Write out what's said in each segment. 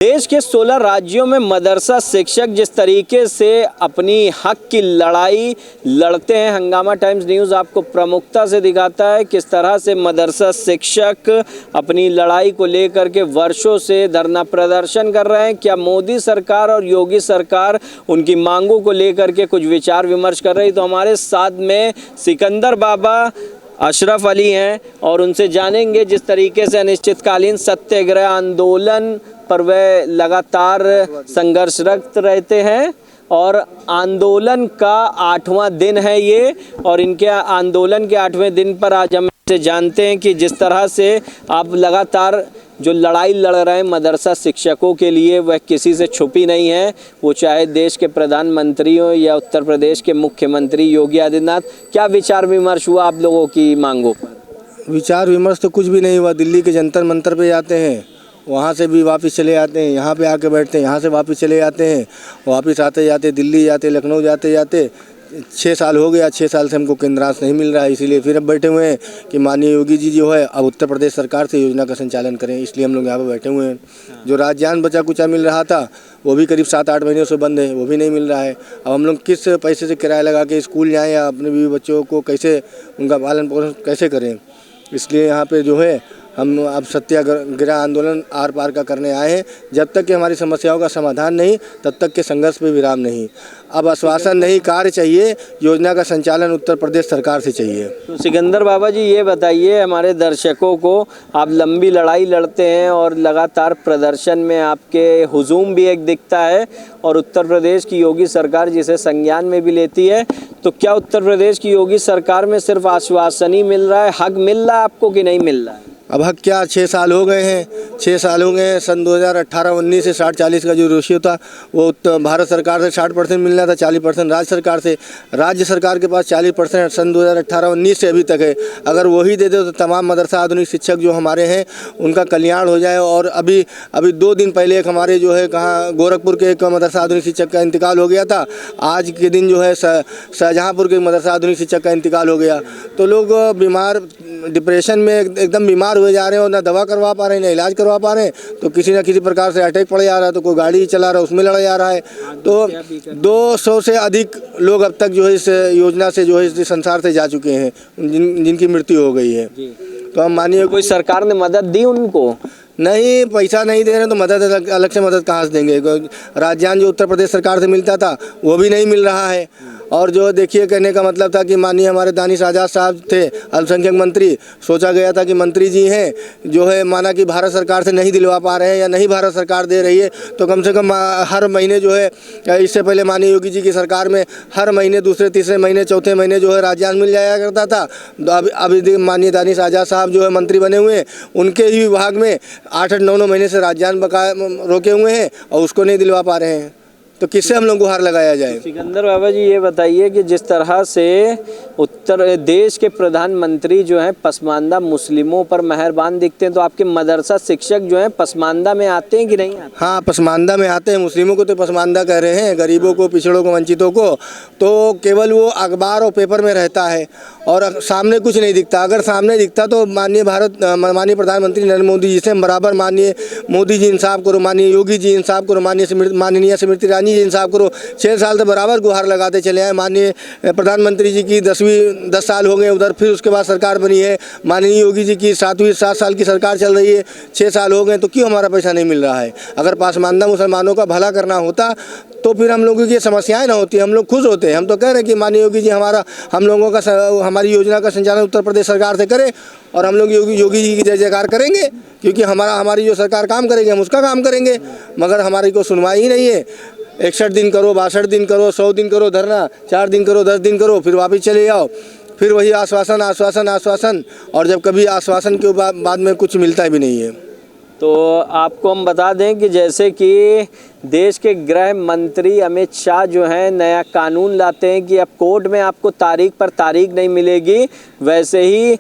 देश के 16 राज्यों में मदरसा शिक्षक जिस तरीके से अपनी हक की लड़ाई लड़ते हैं, हंगामा टाइम्स न्यूज़ आपको प्रमुखता से दिखाता है किस तरह से मदरसा शिक्षक अपनी लड़ाई को लेकर के वर्षों से धरना प्रदर्शन कर रहे हैं। क्या मोदी सरकार और योगी सरकार उनकी मांगों को लेकर के कुछ विचार विमर्श कर रही? तो हमारे साथ में सिकंदर बाबा अशरफ अली हैं और उनसे जानेंगे जिस तरीके से अनिश्चितकालीन सत्याग्रह आंदोलन पर वे लगातार संघर्षरत रहते हैं और आंदोलन का 8वां दिन है ये, और इनके आंदोलन के 8वें दिन पर आज हम से जानते हैं कि जिस तरह से आप लगातार जो लड़ाई लड़ रहे हैं मदरसा शिक्षकों के लिए, वह किसी से छुपी नहीं है। वो चाहे देश के प्रधानमंत्री हो या उत्तर प्रदेश के मुख्यमंत्री योगी आदित्यनाथ। क्या विचार विमर्श हुआ आप लोगों की मांगों पर? विचार विमर्श तो कुछ भी नहीं हुआ। दिल्ली के जंतर मंतर पे जाते हैं, वहाँ से भी वापस चले जाते हैं, यहाँ पे आके बैठते हैं, यहाँ से वापस चले जाते हैं, वापस आते जाते दिल्ली जाते, लखनऊ जाते जाते 6 साल हो गया। 6 साल से हमको केंद्रांश नहीं मिल रहा है, इसीलिए फिर अब बैठे हुए हैं कि माननीय योगी जी जो है अब उत्तर प्रदेश सरकार से योजना का संचालन करें, इसलिए हम लोग यहाँ पर बैठे हुए हैं। जो राज्यान बचा कुचा मिल रहा था वो भी करीब 7-8 महीनों से बंद है, वो भी नहीं मिल रहा है। अब हम लोग किस पैसे से किराया लगा के स्कूल जाएँ या अपने बीवी बच्चों को कैसे उनका पालन पोषण कैसे करें, इसलिए यहाँ पर जो है हम अब सत्याग्रह आंदोलन आर पार का करने आए हैं। जब तक कि हमारी समस्याओं का समाधान नहीं तब तक के संघर्ष पे विराम नहीं। अब आश्वासन नहीं, कार्य चाहिए। योजना का संचालन उत्तर प्रदेश सरकार से चाहिए। तो सिकंदर बाबा जी ये बताइए हमारे दर्शकों को, आप लंबी लड़ाई लड़ते हैं और लगातार प्रदर्शन में आपके हुजूम भी एक दिखता है और उत्तर प्रदेश की योगी सरकार जिसे संज्ञान में भी लेती है, तो क्या उत्तर प्रदेश की योगी सरकार में सिर्फ आश्वासन ही मिल रहा है, हक मिल रहा है आपको कि नहीं मिल रहा है? अब हक क्या, 6 साल हो गए हैं। 6 साल हो गए हैं। सन 2018-19 से 60-40 का जो रेशियो था वो भारत सरकार से 60% मिलना था, 40% राज्य सरकार से। राज्य सरकार के पास 40% सन 2018-19 से अभी तक है। अगर वही दे दे तो तमाम मदरसा आधुनिक शिक्षक जो हमारे हैं उनका कल्याण हो जाए। और अभी 2 दिन पहले एक हमारे जो है कहाँ गोरखपुर के एक मदरसा आधुनिक शिक्षक का इंतकाल हो गया था। आज के दिन जो है शाहजहाँपुर के मदरसा आधुनिक शिक्षक का इंतकाल हो गया। तो लोग बीमार, डिप्रेशन में एकदम बीमार हुए जा रहे हैं और ना दवा करवा पा रहे हैं, ना इलाज करवा पा रहे हैं। तो किसी न किसी प्रकार से अटैक पड़ जा रहा है, तो कोई गाड़ी चला रहा है उसमें लड़ा जा रहा है। तो 200 से अधिक लोग अब तक जो है इस योजना से जो है इस संसार से जा चुके हैं, जिनकी मृत्यु हो गई है। तो हम मानिए कोई सरकार ने मदद दी उनको? नहीं, पैसा नहीं दे रहे तो मदद अलग से मदद कहाँ से देंगे? राज्यान जो उत्तर प्रदेश सरकार से मिलता था वो भी नहीं मिल रहा है। और जो देखिए कहने का मतलब था कि माननीय हमारे दानिश आज़ाद साहब थे अल्पसंख्यक मंत्री, सोचा गया था कि मंत्री जी हैं जो है माना कि भारत सरकार से नहीं दिलवा पा रहे हैं या नहीं भारत सरकार दे रही है, तो कम से कम हर महीने जो है, इससे पहले माननीय योगी जी की सरकार में हर महीने दूसरे तीसरे महीने चौथे महीने जो है राज्यान मिल जाया करता था। अभी माननीय दानिश आज़ाद साहब जो है मंत्री बने हुए हैं, उनके ही विभाग में 8-9 महीने से राज्यान बकाया रोके हुए हैं और उसको नहीं दिलवा पा रहे हैं। तो किससे हम लोग गुहार लगाया जाए? सिकंदर बाबा जी ये बताइए कि जिस तरह से उत्तर देश के प्रधानमंत्री जो हैं पसमानदा मुस्लिमों पर मेहरबान दिखते हैं, तो आपके मदरसा शिक्षक जो हैं पसमानदा में आते हैं कि नहीं आते? हाँ, पसमानदा में आते हैं। मुस्लिमों को तो पसमानदा कह रहे हैं, गरीबों को, पिछड़ों को, वंचितों को तो केवल वो अखबार और पेपर में रहता है और सामने कुछ नहीं दिखता। अगर सामने दिखता तो माननीय प्रधानमंत्री नरेंद्र मोदी जी से बराबर, माननीय मोदी जी इंसाफ करो, माननीय योगी जी इंसाफ करो, माननीय स्मृति ईरानी जी इंसाफ करो, 6 साल से बराबर गुहार लगाते चले आए। माननीय प्रधानमंत्री जी की 10 साल हो गए उधर, फिर उसके बाद सरकार बनी है। माननीय योगी जी की 7 साल की सरकार चल रही है, 6 साल हो गए, तो क्यों हमारा पैसा नहीं मिल रहा है? अगर पसमानदा मुसलमानों का भला करना होता तो फिर हम लोगों की समस्याएं ना होती, हम लोग खुश होते। हम तो कह रहे हैं कि माननीय योगी जी हमारी योजना का संचालन उत्तर प्रदेश सरकार से करे और हम लोग योगी जी की जय जयकार करेंगे, क्योंकि हमारी जो सरकार काम करेगी हम उसका काम करेंगे। मगर हमारी को सुनवाई ही नहीं है। 61 दिन करो, 62 दिन करो, 100 दिन करो धरना, 4 दिन करो, 10 दिन करो, फिर वापस चले जाओ, फिर वही आश्वासन आश्वासन आश्वासन, और जब कभी आश्वासन के बाद में कुछ मिलता भी नहीं है। तो आपको हम बता दें कि जैसे कि देश के गृह मंत्री अमित शाह जो हैं नया कानून लाते हैं कि अब कोर्ट में आपको तारीख पर तारीख नहीं मिलेगी, वैसे ही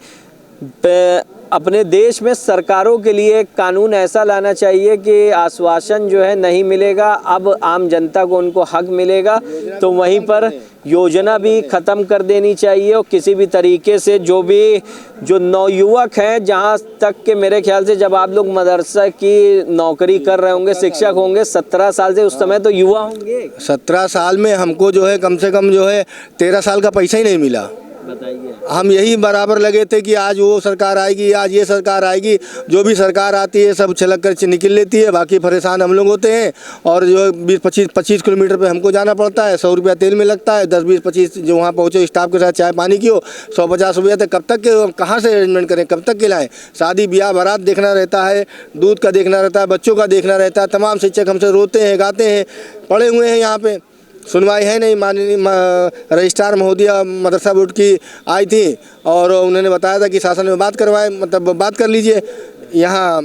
अपने देश में सरकारों के लिए एक कानून ऐसा लाना चाहिए कि आश्वासन जो है नहीं मिलेगा, अब आम जनता को उनको हक मिलेगा। तो वहीं पर योजना भी ख़त्म कर देनी चाहिए और किसी भी तरीके से जो नवयुवक हैं, जहाँ तक कि मेरे ख्याल से जब आप लोग मदरसा की नौकरी कर रहे होंगे, शिक्षक होंगे 17 साल से, उस समय तो युवा होंगे। 17 साल में हमको जो है कम से कम जो है 13 साल का पैसा ही नहीं मिला। बताइए। हम यही बराबर लगे थे कि आज वो सरकार आएगी, आज ये सरकार आएगी, जो भी सरकार आती है सब छलक कर निकल लेती है, बाकी परेशान हम लोग होते हैं। और जो 20-25 किलोमीटर पे हमको जाना पड़ता है, 100 रुपया तेल में लगता है, 10-20-25 जो वहाँ पहुँचे स्टाफ के साथ चाय पानी की हो 100-50 रुपया तक कब तक के कहाँ से अरेंजमेंट करें, कब तक खिलाएँ। शादी ब्याह बारात देखना रहता है, दूध का देखना रहता है, बच्चों का देखना रहता है। तमाम शिक्षक हमसे रोते हैं, गाते हैं, पड़े हुए हैं यहाँ पे, सुनवाई है नहीं। माननीय रजिस्ट्रार महोदया मदरसा बोर्ड की आई थी और उन्होंने बताया था कि शासन में बात करवाए, मतलब बात कर लीजिए यहाँ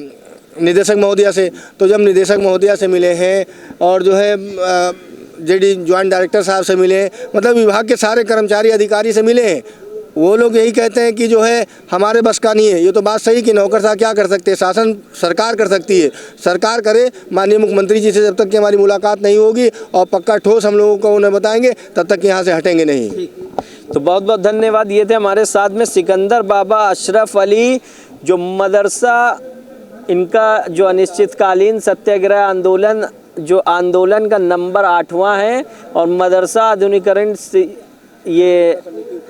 निदेशक महोदया से। तो जब निदेशक महोदया से मिले हैं और जो है जेडी ज्वाइंट डायरेक्टर साहब से मिले, मतलब विभाग के सारे कर्मचारी अधिकारी से मिले हैं, वो लोग यही कहते हैं कि जो है हमारे बस का नहीं है। ये तो बात सही कि नौकर साहब क्या कर सकते हैं, शासन सरकार कर सकती है, सरकार करे। माननीय मुख्यमंत्री जी से जब तक कि हमारी मुलाकात नहीं होगी और पक्का ठोस हम लोगों को उन्हें बताएंगे, तब तक यहाँ से हटेंगे नहीं। तो बहुत बहुत धन्यवाद। ये थे हमारे साथ में सिकंदर बाबा अशरफ अली, जो मदरसा इनका जो अनिश्चितकालीन सत्याग्रह आंदोलन, जो आंदोलन का नंबर 8वां है, और मदरसा आधुनिकीकरण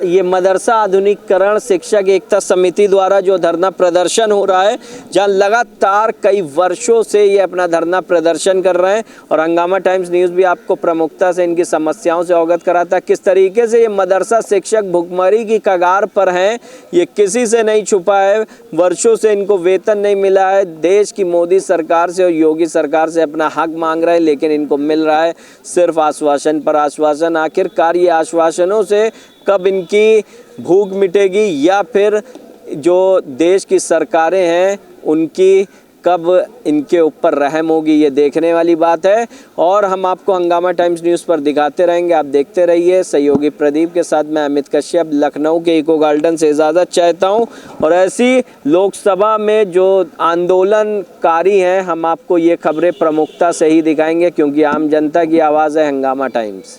ये मदरसा आधुनिकीकरण शिक्षक एकता समिति द्वारा जो धरना प्रदर्शन हो रहा है, जहां लगातार कई वर्षों से ये अपना धरना प्रदर्शन कर रहे हैं। और हंगामा टाइम्स न्यूज़ भी आपको प्रमुखता से इनकी समस्याओं से अवगत कराता है, किस तरीके से ये मदरसा शिक्षक भुखमरी की कगार पर हैं। ये किसी से नहीं छुपा है, वर्षों से इनको वेतन नहीं मिला है। देश की मोदी सरकार से और योगी सरकार से अपना हक मांग रहे हैं, लेकिन इनको मिल रहा है सिर्फ आश्वासन पर आश्वासन। आखिरकार ये आश्वासनों से कब इनकी भूख मिटेगी, या फिर जो देश की सरकारें हैं उनकी कब इनके ऊपर रहम होगी, ये देखने वाली बात है। और हम आपको हंगामा टाइम्स न्यूज़ पर दिखाते रहेंगे, आप देखते रहिए। सहयोगी प्रदीप के साथ मैं अमित कश्यप, लखनऊ के इको गार्डन से इजाज़त चाहता हूँ। और ऐसी लोकसभा में जो आंदोलनकारी हैं, हम आपको ये खबरें प्रमुखता से ही दिखाएंगे, क्योंकि आम जनता की आवाज़ है हंगामा टाइम्स।